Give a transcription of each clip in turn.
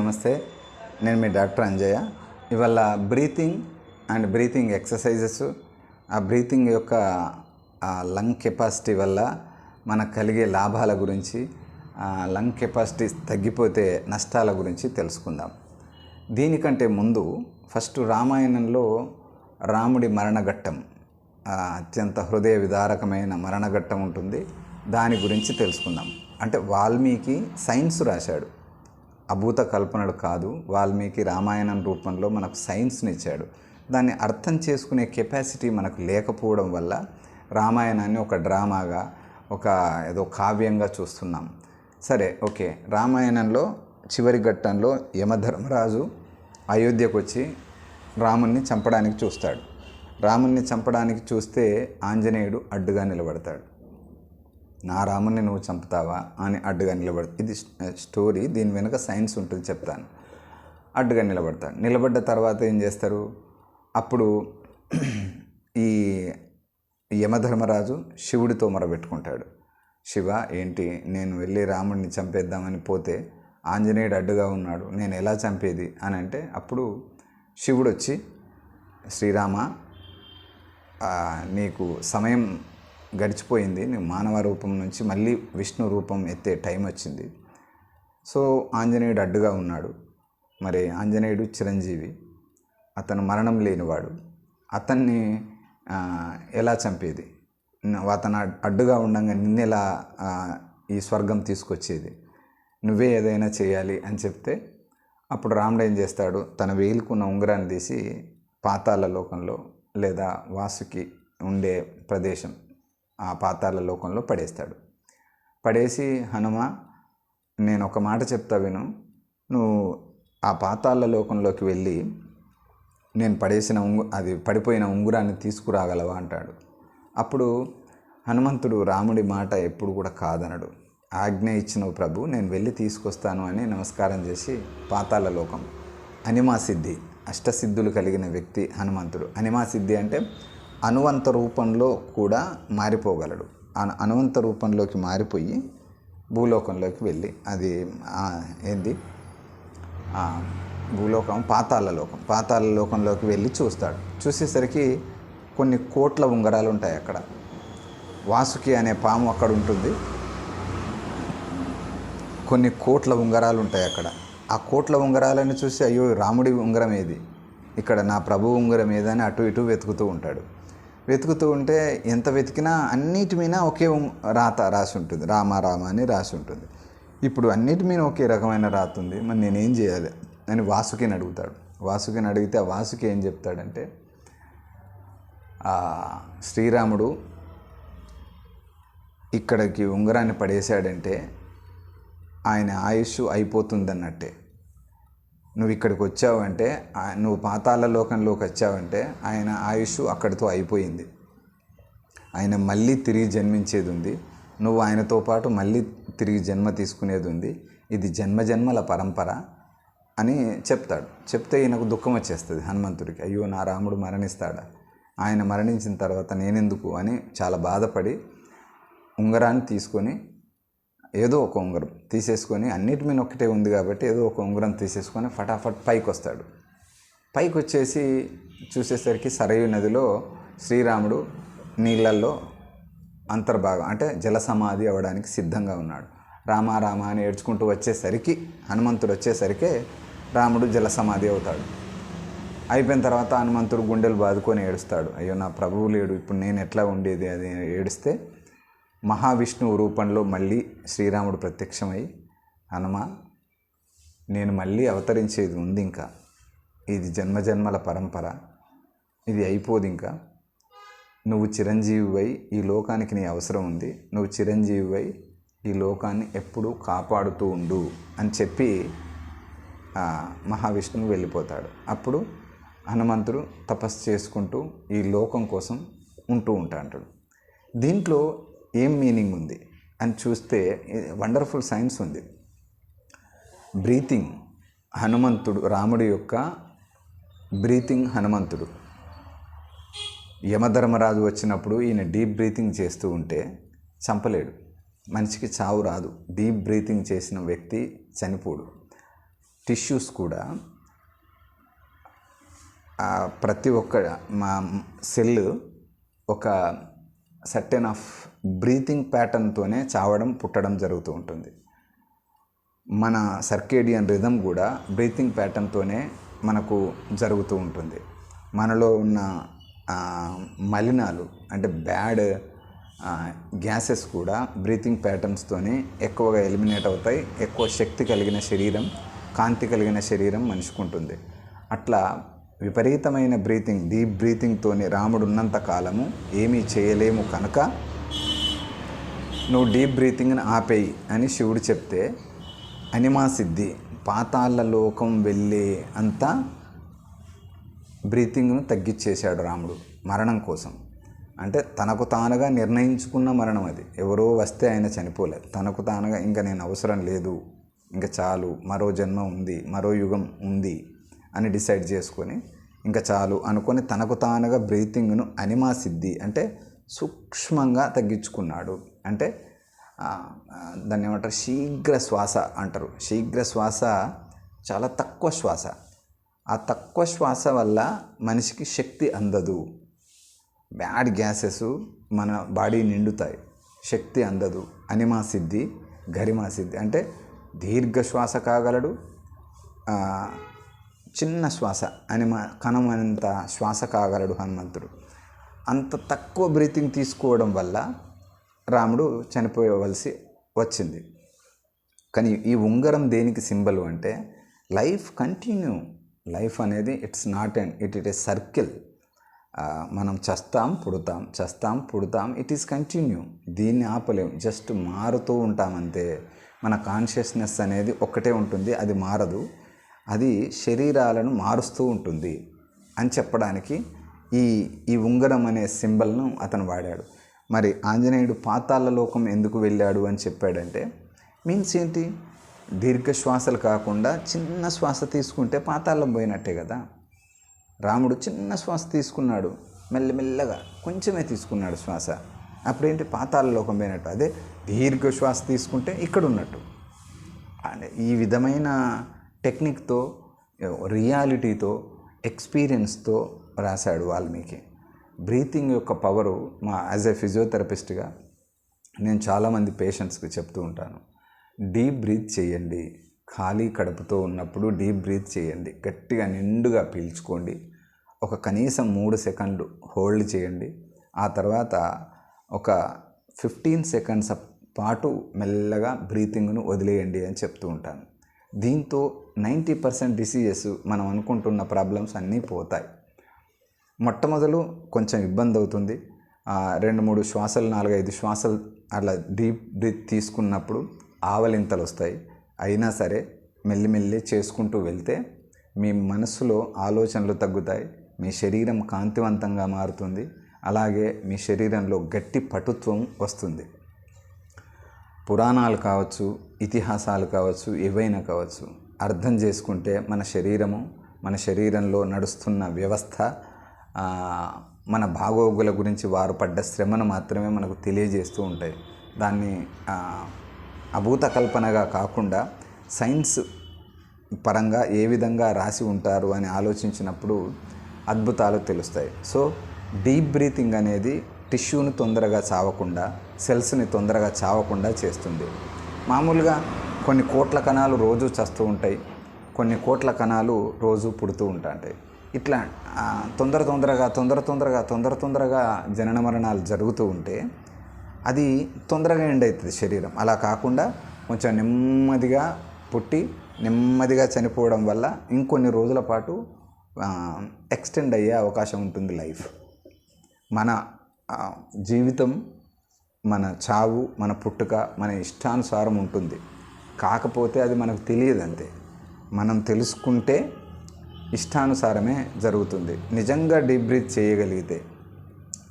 నమస్తే, నేను మీ డాక్టర్ అంజయ్య. ఇవాళ బ్రీతింగ్ ఎక్సర్సైజెస్, ఆ బ్రీతింగ్ యొక్క లంగ్ కెపాసిటీ వల్ల మనకు కలిగే లాభాల గురించి, లంగ్ కెపాసిటీ తగ్గిపోతే నష్టాల గురించి తెలుసుకుందాం. దీనికంటే ముందు ఫస్ట్ రామాయణంలో రాముడి మరణఘట్టం, అత్యంత హృదయ విదారకమైన మరణఘట్టం ఉంటుంది. దాని గురించి తెలుసుకుందాం. అంటే వాల్మీకి సైన్స్ రాశాడు, అభూత కల్పనడు కాదు. వాల్మీకి రామాయణం రూపంలో మనకు సైన్స్ని ఇచ్చాడు. దాన్ని అర్థం చేసుకునే కెపాసిటీ మనకు లేకపోవడం వల్ల రామాయణాన్ని ఒక డ్రామాగా, ఏదో కావ్యంగా చూస్తున్నాం. సరే, ఓకే. రామాయణంలో చివరి ఘట్టంలో యమధర్మరాజు అయోధ్యకు వచ్చి రాముణ్ణి చంపడానికి చూస్తాడు. రాముణ్ణి చంపడానికి చూస్తే ఆంజనేయుడు అడ్డుగా నిలబడతాడు. నా రాముణ్ణి నువ్వు చంపుతావా అని అడ్డుగా నిలబడతాడు. ఇది స్టోరీ, దీని వెనుక సైన్స్ ఉంటుంది, చెప్తాను. అడ్డుగా నిలబడతాడు. నిలబడ్డ తర్వాత ఏం చేస్తారు? అప్పుడు ఈ యమధర్మరాజు శివుడితో మొరబెట్టుకుంటాడు. శివ, ఏంటి, నేను వెళ్ళి రాముడిని చంపేద్దామని పోతే ఆంజనేయుడు అడ్డుగా ఉన్నాడు, నేను ఎలా చంపేది అని అంటే, అప్పుడు శివుడు వచ్చి, శ్రీరామ, నీకు సమయం గడిచిపోయింది, నువ్వు మానవ రూపం నుంచి మళ్ళీ విష్ణు రూపం ఎత్తే టైం వచ్చింది. సో ఆంజనేయుడు అడ్డుగా ఉన్నాడు. మరి ఆంజనేయుడు చిరంజీవి, అతను మరణం లేనివాడు, అతన్ని ఎలా చంపేది? అతను అడ్డుగా ఉండగా నిన్నెలా ఈ స్వర్గం తీసుకొచ్చేది? నువ్వే ఏదైనా చేయాలి అని చెప్తే, అప్పుడు రాముడు ఏం చేస్తాడు? తన వేలుకున్న ఉంగరాన్ని తీసి పాతాళ లోకంలో లేదా వాసుకి ఉండే ప్రదేశం, ఆ పాతాళ లోకంలో పడేస్తాడు. పడేసి, హనుమ, నేను ఒక మాట చెప్తా విను, నువ్వు ఆ పాతాళ లోకంలోకి వెళ్ళి నేను పడేసిన అది పడిపోయిన ఉంగురాన్ని తీసుకురాగలవా అంటాడు. అప్పుడు హనుమంతుడు రాముడి మాట ఎప్పుడు కూడా కాదనడు. ఆజ్ఞ ఇచ్చిన ప్రభు, నేను వెళ్ళి తీసుకొస్తాను అని నమస్కారం చేసి పాతాళ లోకం, అనిమాసిద్ధి, అష్టసిద్ధులు కలిగిన వ్యక్తి హనుమంతుడు. అనిమాసిద్ధి అంటే అనువంత రూపంలో కూడా మారిపోగలడు. అనువంత రూపంలోకి మారిపోయి భూలోకంలోకి వెళ్ళి, అది ఏంది, భూలోకం పాతాళ లోకంలోకి వెళ్ళి చూస్తాడు. చూసేసరికి కొన్ని కోట్ల ఉంగరాలు ఉంటాయి అక్కడ. వాసుకి అనే పాము అక్కడ ఉంటుంది. కొన్ని కోట్ల ఉంగరాలు ఉంటాయి అక్కడ. ఆ కోట్ల ఉంగరాలను చూసి, అయ్యో, రాముడి ఉంగరం ఏది, ఇక్కడ నా ప్రభు ఉంగరం ఏదని అటు ఇటు వెతుకుతూ ఉంటాడు. వెతుకుతూ ఉంటే ఎంత వెతికినా అన్నిటి మీద ఒకే రాత రాసి ఉంటుంది, రామ రామ అని రాసి ఉంటుంది. ఇప్పుడు అన్నిటి మీద ఒకే రకమైన రాత ఉంది, మరి నేనేం చేయాలి అని వాసుకిని అడుగుతాడు. వాసుకిని అడిగితే ఆ వాసుకి ఏం చెప్తాడంటే, శ్రీరాముడు ఇక్కడికి ఉంగరాన్ని పడేశాడంటే ఆయన ఆయుష్ అయిపోతుందన్నట్టే. నువ్వు ఇక్కడికి వచ్చావంటే, నువ్వు పాతాళ లోకంలోకి వచ్చావంటే ఆయన ఆయుష్ అక్కడితో అయిపోయింది. ఆయన మళ్ళీ తిరిగి జన్మించేది ఉంది. నువ్వు ఆయనతో పాటు మళ్ళీ తిరిగి జన్మ తీసుకునేది ఉంది. ఇది జన్మజన్మల పరంపర అని చెప్తాడు. చెప్తే ఈయనకు దుఃఖం వచ్చేస్తుంది హనుమంతుడికి. అయ్యో, నా రాముడు మరణిస్తాడా, ఆయన మరణించిన తర్వాత నేనెందుకు అని చాలా బాధపడి ఉంగరాన్ని తీసుకొని, ఏదో ఒక ఉంగరం తీసేసుకొని, అన్నిటి మీద ఒక్కటే ఉంది కాబట్టి ఏదో ఒక ఉంగరం తీసేసుకొని ఫటాఫట్ పైకి వస్తాడు. పైకి వచ్చేసి చూసేసరికి సరయూ నదిలో శ్రీరాముడు నీళ్ళల్లో అంతర్భాగం, అంటే జల సమాధి అవ్వడానికి సిద్ధంగా ఉన్నాడు. రామ రామ అని ఏడ్చుకుంటూ వచ్చేసరికి, హనుమంతుడు వచ్చేసరికి రాముడు జల సమాధి అవుతాడు. అయిపోయిన తర్వాత హనుమంతుడు గుండెలు బాదుకొని ఏడుస్తాడు. అయ్యో, నా ప్రభువు లేడు, ఇప్పుడు నేను ఎట్లా ఉండేది అది ఏడిస్తే, మహావిష్ణువు రూపంలో మళ్ళీ శ్రీరాముడు ప్రత్యక్షమై, హనుమ, నేను మళ్ళీ అవతరించేది ఉంది, ఇంకా ఇది జన్మజన్మల పరంపర, ఇది అయిపోదు, ఇంకా నువ్వు చిరంజీవివై ఈ లోకానికి నీ అవసరం ఉంది, నువ్వు చిరంజీవివై ఈ లోకాన్ని ఎప్పుడూ కాపాడుతూ ఉండు అని చెప్పి మహావిష్ణువు వెళ్ళిపోతాడు. అప్పుడు హనుమంతుడు తపస్సు చేసుకుంటూ ఈ లోకం కోసం ఉంటూ ఉంటాడు. దీంట్లో ఏం మీనింగ్ ఉంది అని చూస్తే వండర్ఫుల్ సైన్స్ ఉంది. బ్రీతింగ్ హనుమంతుడు, రాముడి యొక్క బ్రీతింగ్ హనుమంతుడు. యమధర్మరాజు వచ్చినప్పుడు ఈయన డీప్ బ్రీతింగ్ చేస్తూ ఉంటే చంపలేడు, మనిషికి చావు రాదు. డీప్ బ్రీతింగ్ చేసిన వ్యక్తి చనిపోడు. టిష్యూస్ కూడా ప్రతి ఒక్క మా సెల్ ఒక సర్టెన్ ఆఫ్ బ్రీతింగ్ ప్యాటర్న్తోనే చావడం పుట్టడం జరుగుతూ ఉంటుంది. మన సర్కేడియన్ రిథమ్ కూడా బ్రీతింగ్ ప్యాటర్న్తోనే మనకు జరుగుతూ ఉంటుంది. మనలో ఉన్న మలినాలు అంటే బ్యాడ్ గ్యాసెస్ కూడా బ్రీతింగ్ ప్యాటర్న్స్తోనే ఎక్కువగా ఎలిమినేట్ అవుతాయి. ఎక్కువ శక్తి కలిగిన శరీరం, కాంతి కలిగిన శరీరం మనిషికి ఉంటుంది. అట్లా విపరీతమైన బ్రీతింగ్, డీప్ బ్రీతింగ్తోని రాముడు ఉన్నంత కాలము ఏమీ చేయలేము కనుక నువ్వు డీప్ బ్రీతింగ్ని ఆపేయి అని శివుడు చెప్తే అనిమా సిద్ధి, పాతాళ లోకం వెళ్ళే అంత బ్రీతింగ్ను తగ్గించేశాడు రాముడు మరణం కోసం. అంటే తనకు తానుగా నిర్ణయించుకున్న మరణం అది. ఎవరో వస్తే ఆయన చనిపోలేదు. తనకు తానుగా ఇంకా నేను అవసరం లేదు, ఇంకా చాలు, మరో జన్మ ఉంది, మరో యుగం ఉంది అని డిసైడ్ చేసుకొని ఇంకా చాలు అనుకొని తనకు తానుగా బ్రీతింగ్ను అనిమా సిద్ధి అంటే సూక్ష్మంగా తగ్గించుకున్నాడు. అంటే దాన్ని ఏమంటారు, శీఘ్ర శ్వాస అంటారు. శీఘ్ర శ్వాస చాలా తక్కువ శ్వాస. ఆ తక్కువ శ్వాస వల్ల మనిషికి శక్తి అందదు. బ్యాడ్ గ్యాసెస్ మన బాడీ నిండుతాయి, శక్తి అందదు. అనిమా సిద్ధి, గరిమా సిద్ధి అంటే దీర్ఘ శ్వాస కాగలడు, చిన్న శ్వాస కణమంత శ్వాస కాగలడు హనుమంతుడు. అంత తక్కువ బ్రీతింగ్ తీసుకోవడం వల్ల రాముడు చనిపోవలసి వచ్చింది. కానీ ఈ ఉంగరం దేనికి సింబల్ అంటే లైఫ్ కంటిన్యూ. లైఫ్ అనేది it's not and it a circle. మనం చస్తాం పుడతాం, చస్తాం పుడతాం, ఇట్ ఈస్ కంటిన్యూ. దీన్ని ఆపలేం, జస్ట్ మారుతూ ఉంటామంతే. మన కాన్షియస్నెస్ అనేది ఒక్కటే ఉంటుంది, అది మారదు. అది శరీరాలను మారుస్తూ ఉంటుంది అని చెప్పడానికి ఈ ఉంగరం అనే సింబల్ను అతను వాడాడు. మరి ఆంజనేయుడు పాతాళ లోకం ఎందుకు వెళ్ళాడు అని చెప్పాడంటే మీన్స్ ఏంటి, దీర్ఘ శ్వాసలు కాకుండా చిన్న శ్వాస తీసుకుంటే పాతాళం పోయినట్టే కదా. రాముడు చిన్న శ్వాస తీసుకున్నాడు, మెల్లమెల్లగా కొంచెమే తీసుకున్నాడు శ్వాస, అప్పుడేంటి పాతాళ లోకం పోయినట్టు. అదే దీర్ఘ శ్వాస తీసుకుంటే ఇక్కడ ఉన్నట్టు. ఈ విధమైన టెక్నిక్తో, రియాలిటీతో, ఎక్స్పీరియన్స్తో రాశాడు వాల్మీకి. బ్రీతింగ్ యొక్క పవరు యాజ్ ఏ ఫిజియోథెరపిస్ట్గా నేను చాలామంది పేషెంట్స్కి చెప్తూ ఉంటాను. డీప్ బ్రీత్ చేయండి. ఖాళీ కడుపుతో ఉన్నప్పుడు డీప్ బ్రీత్ చేయండి. గట్టిగా నిండుగా పీల్చుకోండి. ఒక కనీసం 3 సెకండ్లు హోల్డ్ చేయండి. ఆ తర్వాత ఒక 15 సెకండ్స్ పాటు మెల్లగా బ్రీతింగ్ను వదిలేయండి అని చెప్తూ ఉంటాను. దీంతో 90% డిసీజెస్, మనం అనుకుంటున్న ప్రాబ్లమ్స్ అన్నీ పోతాయి. మొట్టమొదలు కొంచెం ఇబ్బంది అవుతుంది. 2-3 శ్వాసలు, 4-5 శ్వాసలు అలా డీప్ బ్రీత్ తీసుకున్నప్పుడు ఆవలింతలు వస్తాయి. అయినా సరే మెల్లిమెల్లి చేసుకుంటూ వెళ్తే మీ మనస్సులో ఆలోచనలు తగ్గుతాయి, మీ శరీరం కాంతివంతంగా మారుతుంది, అలాగే మీ శరీరంలో గట్టి పటుత్వం వస్తుంది. పురాణాలు కావచ్చు, ఇతిహాసాలు కావచ్చు, ఏవైనా కావచ్చు, అర్థం చేసుకుంటే మన శరీరము, మన శరీరంలో నడుస్తున్న వ్యవస్థ, మన బాగోగుల గురించి వారు పడ్డ శ్రమను మాత్రమే మనకు తెలియజేస్తూ ఉంటాయి. దాన్ని అభూత కల్పనగా కాకుండా సైన్స్ పరంగా ఏ విధంగా రాసి ఉంటారు అని ఆలోచించినప్పుడు అద్భుతాలు తెలుస్తాయి. సో డీప్ బ్రీతింగ్ అనేది టిష్యూని తొందరగా చావకుండా, సెల్స్ని తొందరగా చావకుండా చేస్తుంది. మామూలుగా కొన్ని కోట్ల కణాలు రోజు చస్తూ ఉంటాయి, కొన్ని కోట్ల కణాలు రోజు పుడుతూ ఉంటాయి. ఇట్లా తొందరగా జనన మరణాలు జరుగుతూ ఉంటే అది తొందరగా ఎండ్ అవుతుంది శరీరం. అలా కాకుండా కొంచెం నెమ్మదిగా పుట్టి నెమ్మదిగా చనిపోవడం వల్ల ఇంకొన్ని రోజుల పాటు ఎక్స్టెండ్ అయ్యే అవకాశం ఉంటుంది లైఫ్. మన జీవితం, మన చావు, మన పుట్టుక మన ఇష్టానుసారం ఉంటుంది. కాకపోతే అది మనకు తెలియదు అంతే. మనం తెలుసుకుంటే ఇష్టానుసారమే జరుగుతుంది. నిజంగా డీప్ బ్రీత్ చేయగలిగితే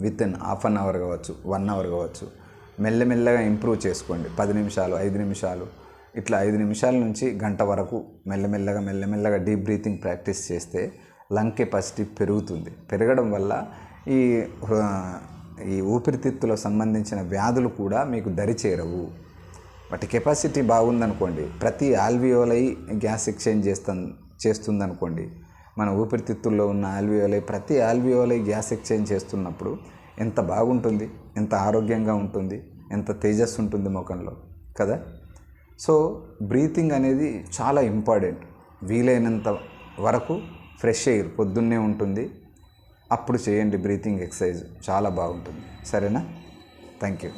within half an hour కావచ్చు, 1 అవర్ కావచ్చు, మెల్లమెల్లగా ఇంప్రూవ్ చేసుకోండి. 10 నిమిషాలు, 5 నిమిషాలు, ఇట్లా 5 నిమిషాల నుంచి గంట వరకు మెల్లమెల్లగా డీప్ బ్రీతింగ్ ప్రాక్టీస్ చేస్తే లంగ్ కెపాసిటీ పెరుగుతుంది. పెరగడం వల్ల ఈ ఊపిరితిత్తులకు సంబంధించిన వ్యాధులు కూడా మీకు దరిచేరవు. వాటి కెపాసిటీ బాగుందనుకోండి, ప్రతి ఆల్వియోలై గ్యాస్ ఎక్స్చేంజ్ చేస్తుందనుకోండి, మన ఊపిరితిత్తుల్లో ఉన్న ఆల్వియోలై ప్రతి ఆల్వియోలై గ్యాస్ ఎక్స్చేంజ్ చేస్తున్నప్పుడు ఎంత బాగుంటుంది, ఎంత ఆరోగ్యంగా ఉంటుంది, ఎంత తేజస్సు ఉంటుంది ముఖంలో కదా. సో బ్రీతింగ్ అనేది చాలా ఇంపార్టెంట్. వీలైనంత వరకు ఫ్రెష్ ఎయిర్ పొద్దున్నే ఉంటుంది, అప్పుడు చేయండి బ్రీతింగ్ ఎక్సర్సైజ్, చాలా బాగుంటుంది. సరేనా? Thank you.